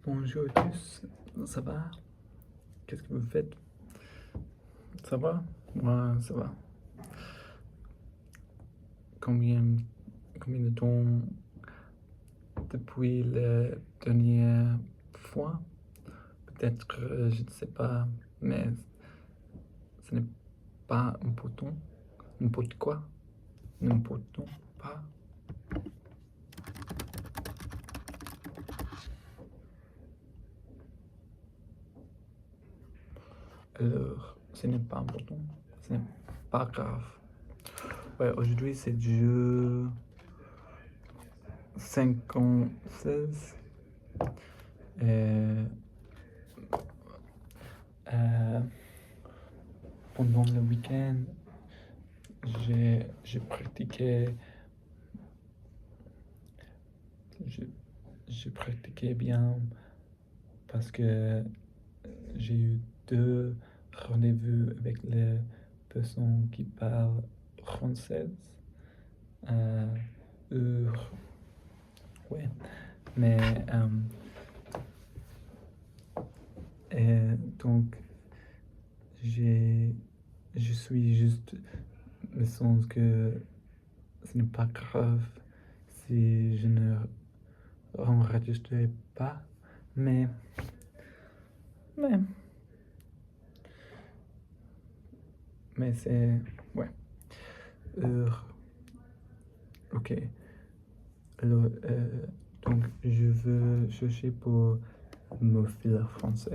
Bonjour à tous, ça va? Qu'est-ce que vous faites? Ça va? Moi, ça va. Combien, combien de temps depuis la dernière fois? Peut-être, je ne sais pas, mais ce n'est pas important. N'importe quoi. N'importe pas. Alors, ce n'est pas important. Ce n'est pas grave. Ouais, aujourd'hui c'est jeu 56. Et, euh, pendant le week-end, j'ai pratiqué, je, j'ai pratiqué bien parce que j'ai eu 2 rendez-vous avec les personnes qui parlent français. Euh, ouais, mais et donc j'ai, je suis juste me sens que ce n'est pas grave si je ne enregistre pas, mais mais mais c'est ouais. Ok. Alors, donc je veux chercher pour mot fil français.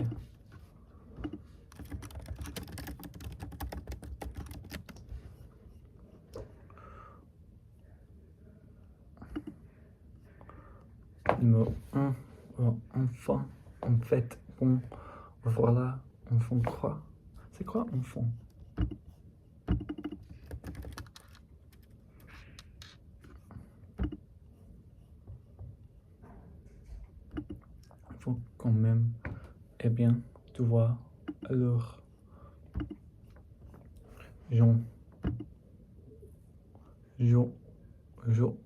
Le mot enfant, en fait, bon, voilà, enfant quoi? C'est quoi enfant? Faut quand même. Eh bien, tu vois, alors, Jean, Jo, Jo,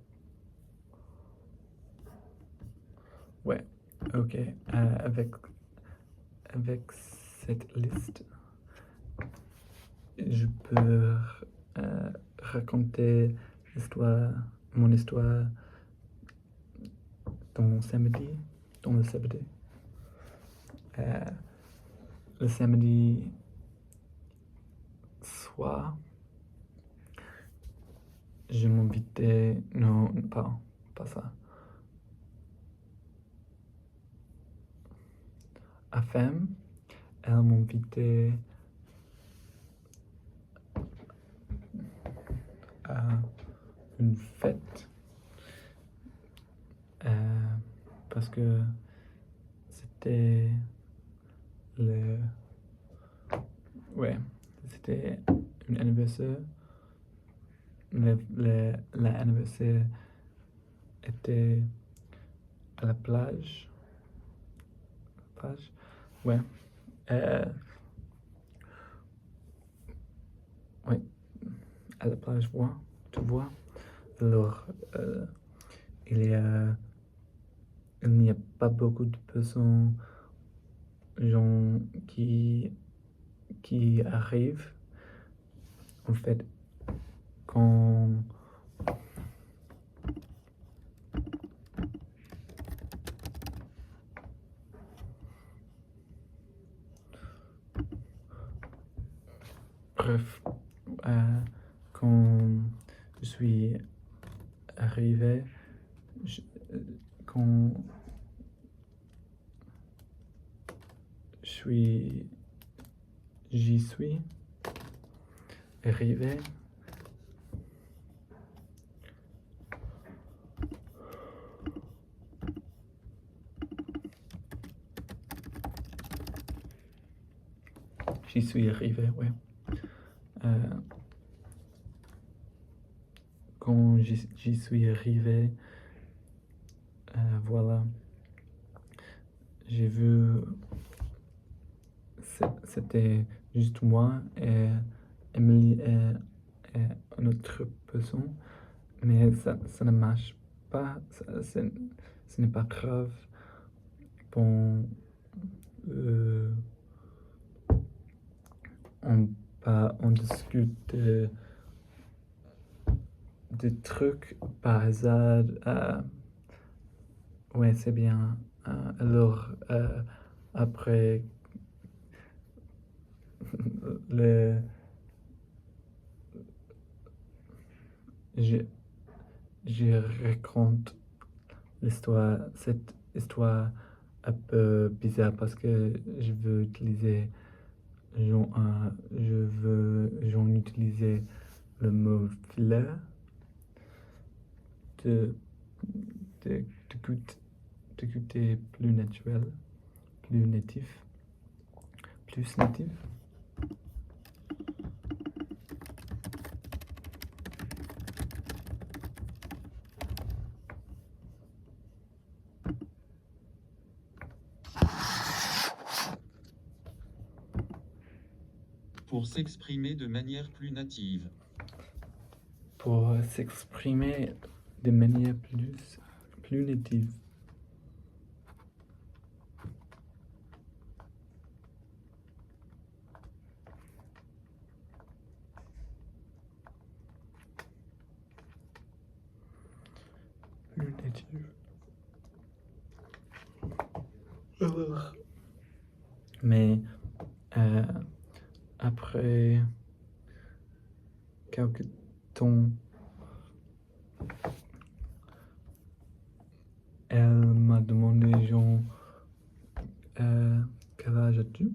ouais, ok, avec cette liste, je peux raconter l'histoire, mon histoire samedi, dans le samedi. Euh, le samedi soir, je m'invitais, non, pas ça. À femme, elle m'invitait à une fête parce que c'était le, ouais, c'était un anniversaire. L'anniversaire était à la plage. Plage? Ouais. Euh, ouais. À la plage, ouais, tu vois. Alors, il y a, il n'y a pas beaucoup de personnes, gens qui arrivent. En fait, quand bref, quand je suis arrivé, je- quand j'y suis arrivé, j'y suis arrivé, ouais. Quand j'y suis arrivé, voilà, j'ai vu, c'était juste moi et Emily et une autre personne, mais ça ne marche pas, ce n'est pas grave bon, on discute des trucs par hasard. Ouais, c'est bien. Alors, après, le, je, je raconte cette histoire un peu bizarre parce que j'en utiliser le mot fleur de, de goûter plus naturel, plus natif, plus natif. Pour s'exprimer de manière plus native. Pour s'exprimer de manière plus native. Plus native. Alors. Mais après quelques temps, elle m'a demandé genre quel âge as-tu?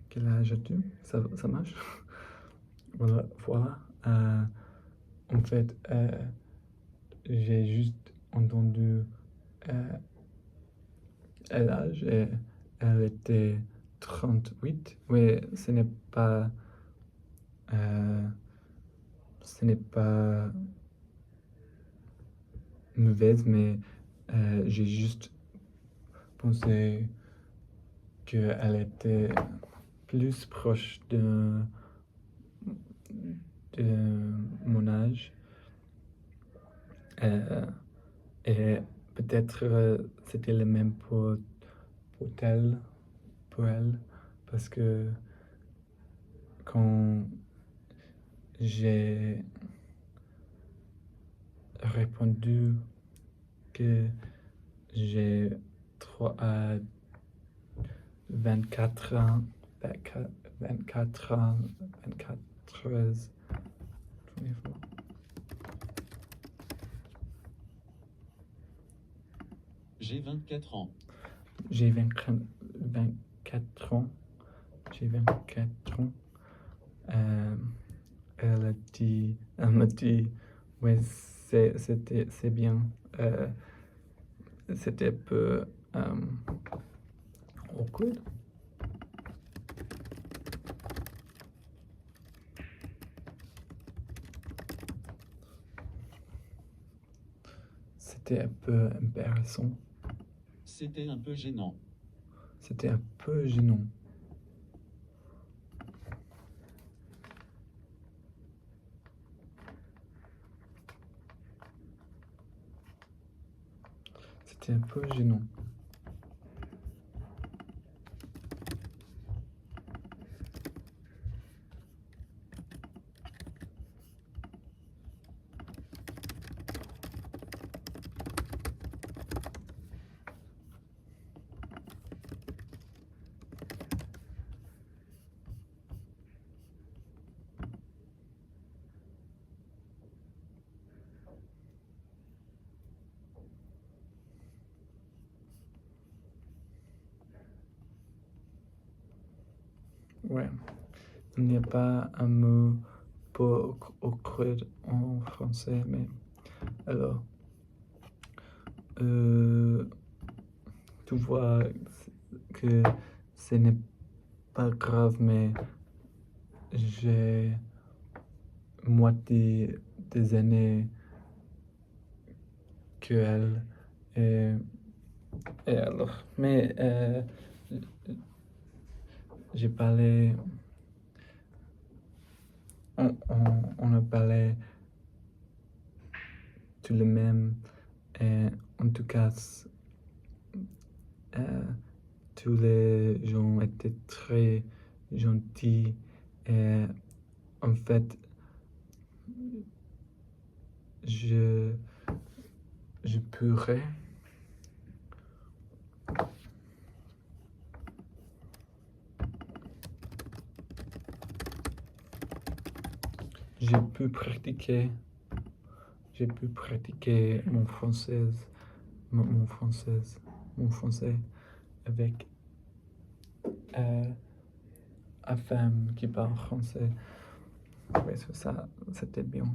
Quel âge as-tu? Ça marche? Voilà. En fait, j'ai juste entendu l'âge et elle était 38. Oui, ce n'est pas mauvaise, mais j'ai juste pensé qu'elle était plus proche de mon âge. Et peut-être c'était le même pour elle, parce que quand j'ai répondu que j'ai 24 ans, 24 ans, 24 heures, 24. J'ai 24 ans. J'ai 24 ans. J'ai 24 ans. Elle m'a dit, ouais, c'est bien. C'était un peu awkward. C'était un peu embarrassant. C'était un peu gênant. C'était un peu gênant. C'était un peu gênant. Ouais. Il n'y a pas un mot pour awkward en français, mais alors, tu vois que ce n'est pas grave, mais j'ai moitié des années que elle. Et alors, mais j'ai parlé, on a parlé tout le même, et en tout cas, tous les gens étaient très gentils et en fait, je pourrais j'ai pu pratiquer mon français avec une femme qui parle français. Ouais, ça, c'était bien.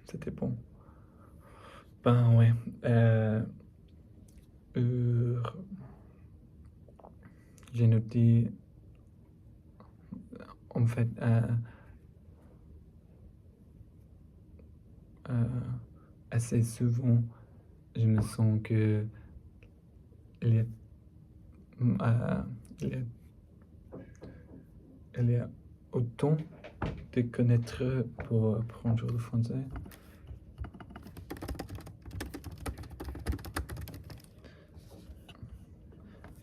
C'était bon. Ben ouais. J'ai noté, en fait, assez souvent, je me sens que il y a, il y a, il y a autant de connaître pour apprendre le français.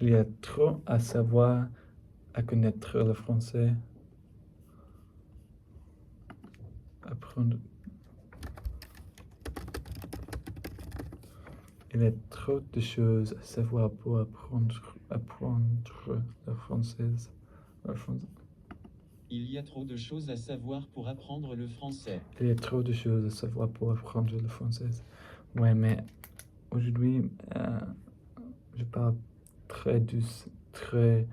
Il y a trop à savoir, à connaître le français. Apprendre. Il y a trop de choses à savoir pour apprendre le français. Il y a trop de choses à savoir pour apprendre le français. Il y a trop de choses à savoir pour apprendre le français. Ouais, mais aujourd'hui, je parle très douce, très...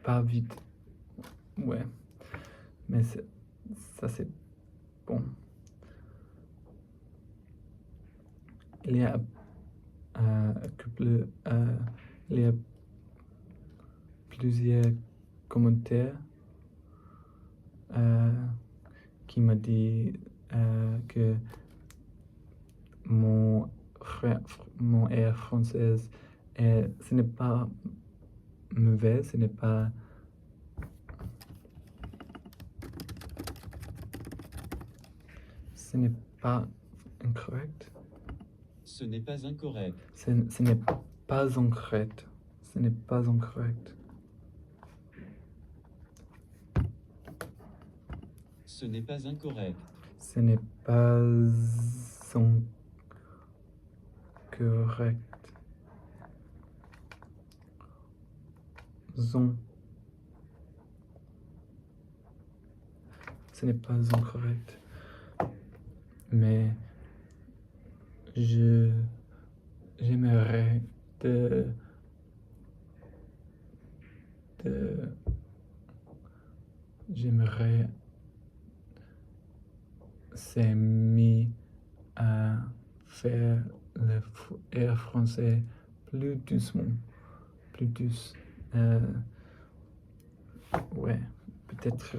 pas vite. Ouais, mais ça c'est bon. Il y a il y a plusieurs commentaires qui m'a dit que mon air français, ce n'est pas mauvais, ce n'est pas incorrect. Ce n'est pas incorrect. Ce n'est pas incorrect. Ce n'est pas incorrect. Ce n'est pas incorrect. Ce n'est pas incorrect. Ce n'est pas incorrect. Mais j'aimerais j'aimerais s'aimer à faire le air français plus doucement, plus douce. Ouais, peut-être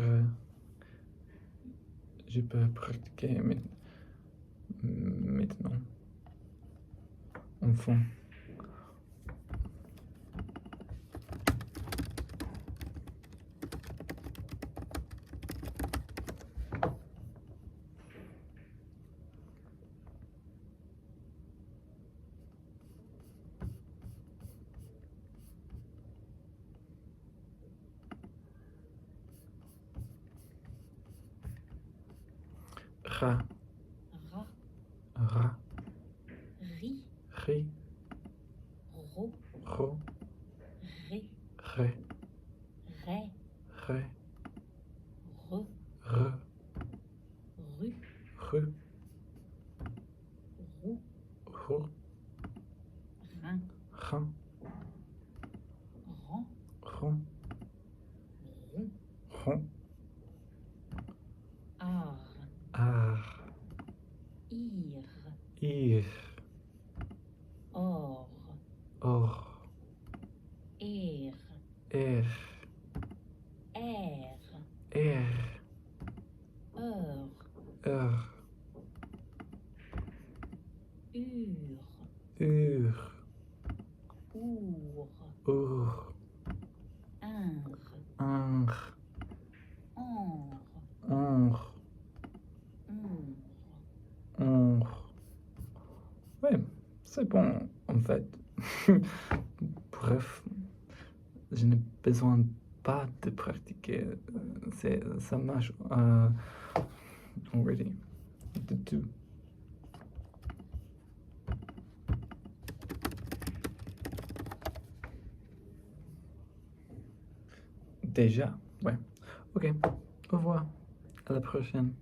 je peux pratiquer maintenant. Enfin. Ra, Ra, ra, ri, ri, ro, ro, ré, ré, ré, ré, re, re, ru, ru, rou, rou, rin, rin, ran, ron, rond, ron, ar, ar, ir, ir, or, or, er, er, er, er, heure, ur, ur, ur, our, ur, ingre, ingre, ambre, ombre, ombre. ombre. Ouais, C'est bon, en fait. Bref, je n'ai besoin pas de pratiquer. Ça marche already. De tout. Déjà, ouais. Ok, au revoir. À la prochaine.